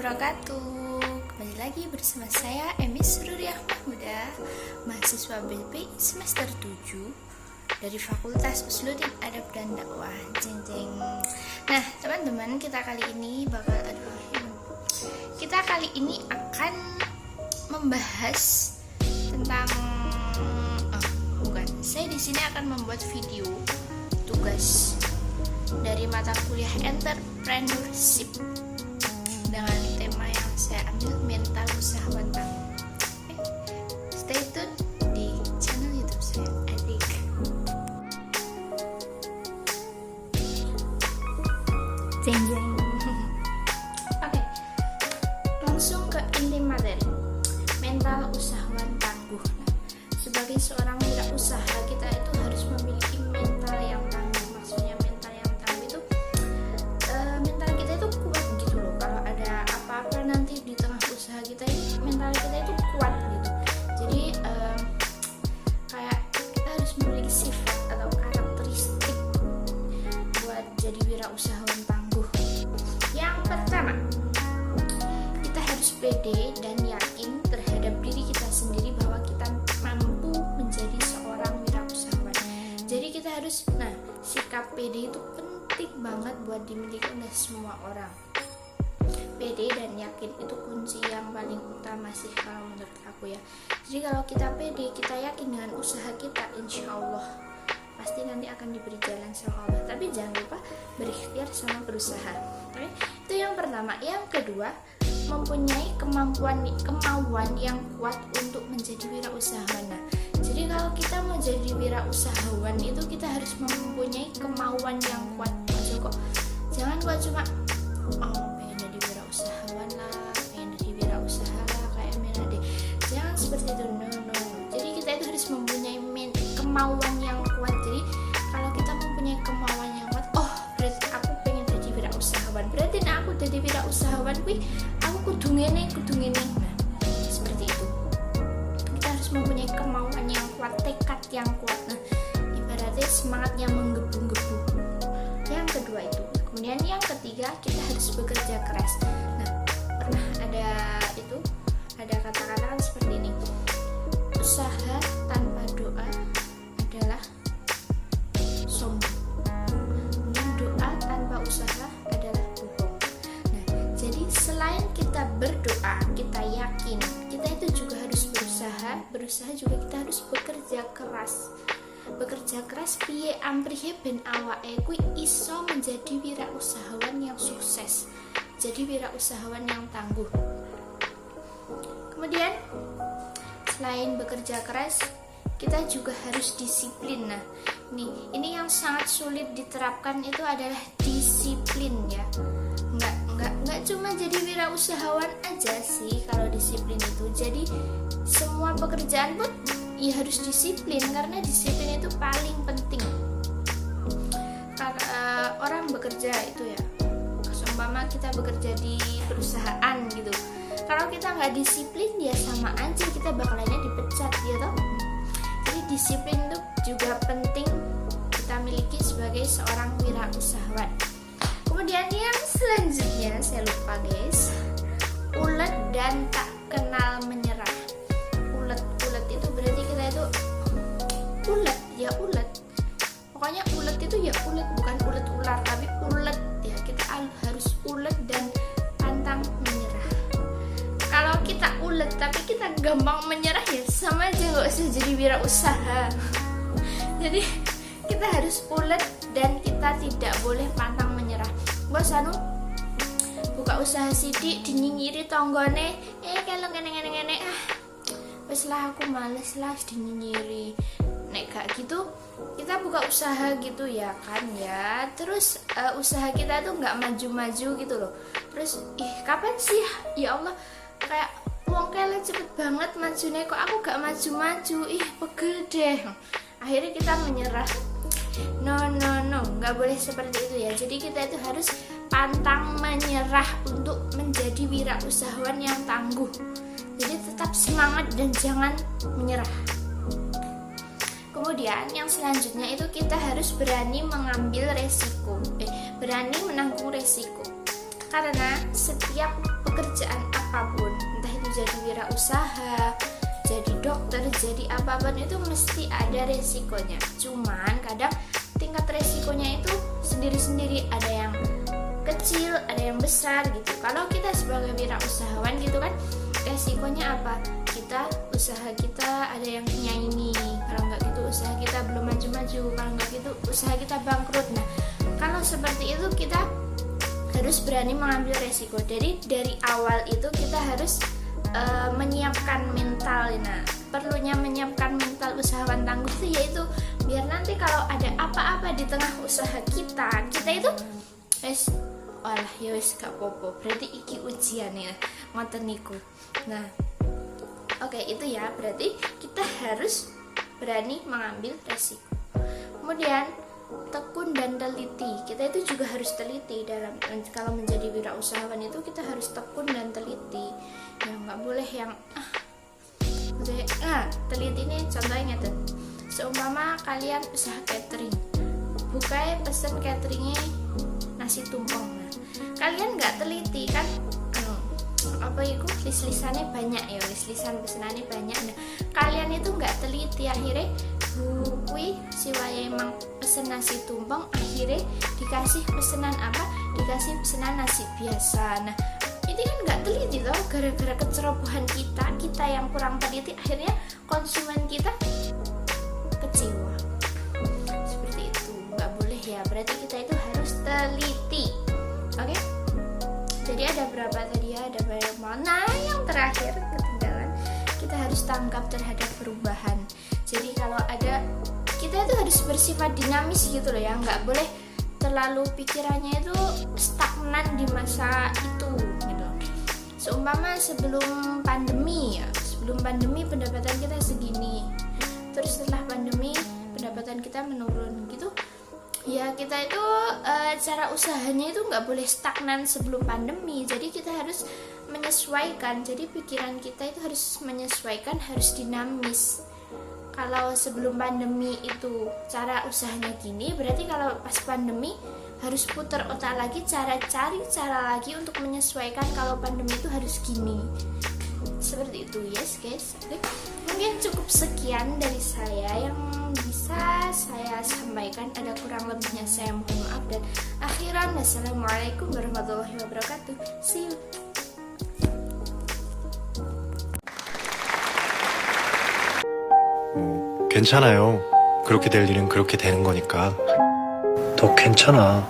wabarakatuh. Kembali lagi bersama saya Emis Sururiah Mahmuda, mahasiswa BPI semester 7 dari Fakultas Usluddin Adab dan Dakwah. Jeng jeng. Nah, teman-teman, kita kali ini akan membahas tentang saya di sini akan membuat video tugas dari mata kuliah entrepreneurship dengan tema yang saya ambil mental usahawan tangguh. Stay tune di channel YouTube saya. Adik. Jeng jeng. Oke, langsung ke inti materi. Mental usahawan tangguh. Nah, sebagai seorang wirausaha, kita itu harus memiliki mental yang tangguh. Maksudnya mental yang tangguh itu mental kita itu kuat gitu loh. Kalau ada apa-apa nanti di tengah usaha kita itu mental kita itu kuat gitu. Jadi kayak kita harus memiliki sifat atau karakteristik buat jadi wirausahawan tangguh. Yang pertama, kita harus pede dan yakin terhadap diri kita sendiri bahwa kita mampu menjadi seorang wirausahawan. Jadi kita harus, sikap pede itu penting banget buat dimiliki oleh semua orang. Pede dan yakin itu kunci yang paling utama sih kalau menurut aku ya. Jadi kalau kita pede, kita yakin dengan usaha kita, insya Allah pasti nanti akan diberi jalan sama Allah. Tapi jangan lupa berikhtiar sama berusaha. Oke? Itu yang pertama. Yang kedua, mempunyai kemauan yang kuat untuk menjadi wirausahawan. Nah, jadi kalau kita mau jadi wirausahawan itu kita harus mempunyai kemauan yang kuat. Jangan kok cuma pengen jadi wirausahawan lah, pengen jadi wirausaha lah, kayak deh. Jangan seperti itu, no. Jadi kita itu harus mempunyai kemauan yang kuat. Jadi kalau kita mempunyai kemauan yang kuat, berarti aku pengen jadi wirausahawan. Berarti aku jadi wirausahawan, aku kudu ngene. Nah, seperti itu. Kita harus mempunyai kemauan yang kuat, tekad yang kuat. Nah, ibaratnya semangatnya menggebu-gebu. Yang kedua itu. Kemudian yang ketiga, kita harus bekerja keras. Nah, pernah ada kata-kata kan seperti ini. Usaha tanpa doa adalah sombong. Dan doa tanpa usaha adalah bohong. Nah, jadi selain kita berdoa, kita yakin, kita itu juga harus berusaha juga kita harus bekerja keras. Bekerja keras piye amprihe ben awake kuwi iso menjadi wirausahawan yang sukses. Jadi wirausahawan yang tangguh. Kemudian selain bekerja keras, kita juga harus disiplin. Nah, ini yang sangat sulit diterapkan itu adalah disiplin ya. Nggak cuma jadi wirausahawan aja sih kalau disiplin itu. Jadi semua pekerjaan pun ya harus disiplin, karena disiplin itu paling penting. Karena orang bekerja itu ya, seumpama kita bekerja di perusahaan gitu, kalau kita nggak disiplin ya sama aja kita bakalannya dipecat gitu. Jadi disiplin itu juga penting kita miliki sebagai seorang wirausahawan. Kemudian yang selanjutnya saya lupa guys, ulet dan tak kenal menyerah. Ulet itu berarti kita itu ulet. Pokoknya ulet itu ya ulet, bukan ulet ular, tapi ulet ya. Kita harus ulet dan pantang menyerah. Kalau kita ulet tapi kita gampang menyerah ya sama aja nggak usah jadi wirausaha. Jadi kita harus ulet dan kita tidak boleh pantang menyerah. Bos buka usaha sidik dinyinyiri tonggone, kalau ngene wes lah aku males lah dinyinyiri. Nek gak gitu kita buka usaha gitu ya kan ya. Terus usaha kita tuh nggak maju-maju gitu loh. Terus kapan sih ya Allah, kayak wong kele cepet banget majunya, kok aku gak maju-maju, pegel deh. Akhirnya kita menyerah. No, nggak boleh seperti itu ya. Jadi kita itu harus pantang menyerah untuk menjadi wirausahawan yang tangguh. Jadi tetap semangat dan jangan menyerah. Kemudian yang selanjutnya itu kita harus berani mengambil resiko, berani menanggung resiko. Karena setiap pekerjaan apapun, entah itu jadi wirausaha, jadi dokter, jadi apapun itu mesti ada resikonya. Cuman kadang tingkat resikonya itu sendiri-sendiri, ada yang kecil, ada yang besar gitu. Kalau kita sebagai wirausahawan gitu kan, resikonya apa? Usaha kita ada yang nyaingi, kalau nggak gitu usaha kita belum maju-maju, kalau nggak gitu usaha kita bangkrut. Nah, kalau seperti itu kita harus berani mengambil resiko. Jadi dari awal itu kita harus menyiapkan mental. Nah, perlunya menyiapkan mental usahawan tangguh itu yaitu biar nanti kalau ada apa-apa di tengah usaha kita itu walah ya wis gak popo, berarti iki ujian ya ngoten niku. Nah, oke, itu ya, berarti kita harus berani mengambil resiko. Kemudian tekun dan teliti. Kita itu juga harus teliti dalam kalau menjadi wirausahawan itu kita harus tekun dan teliti. Ya nggak boleh yang teliti ini contohnya tuh. Seumpama kalian usaha catering, bukai pesen cateringnya nasi tumpeng. Nah, kalian nggak teliti kan? Apa itu list-listannya banyak ya, list-listan pesenannya banyak. Nah, kalian itu nggak teliti, akhirnya kui si waya emang pesen nasi tumpeng, akhirnya dikasih pesenan apa? Dikasih pesenan nasi biasa. Nah, ini kan nggak teliti loh, gara-gara kecerobohan kita yang kurang teliti, akhirnya konsumen kita kecewa. Seperti itu, nggak boleh ya. Berarti kita itu harus teliti. Oke? Jadi ada berapa tadi ya? Ada banyak banget. Nah, yang terakhir ketinggalan, kita harus tanggap terhadap perubahan. Jadi kalau ada, kita itu harus bersifat dinamis gitu loh ya, nggak boleh terlalu pikirannya itu stagnan di masa itu gitu. Seumpama sebelum pandemi ya, sebelum pandemi pendapatan kita segini, terus setelah pandemi pendapatan kita menurun gitu. Ya kita itu cara usahanya itu nggak boleh stagnan sebelum pandemi. Jadi kita harus menyesuaikan. Jadi pikiran kita itu harus menyesuaikan, harus dinamis. Kalau sebelum pandemi itu cara usahanya gini, berarti kalau pas pandemi harus putar otak lagi, cari cara lagi untuk menyesuaikan kalau pandemi itu harus gini. Seperti itu, yes guys. Oke. Mungkin cukup sekian dari saya yang bisa saya sampaikan. Ada kurang lebihnya saya mohon maaf, dan akhiran wassalamualaikum warahmatullahi wabarakatuh. See you. 괜찮아요. 그렇게 될 일은 그렇게 되는 거니까. 더 괜찮아.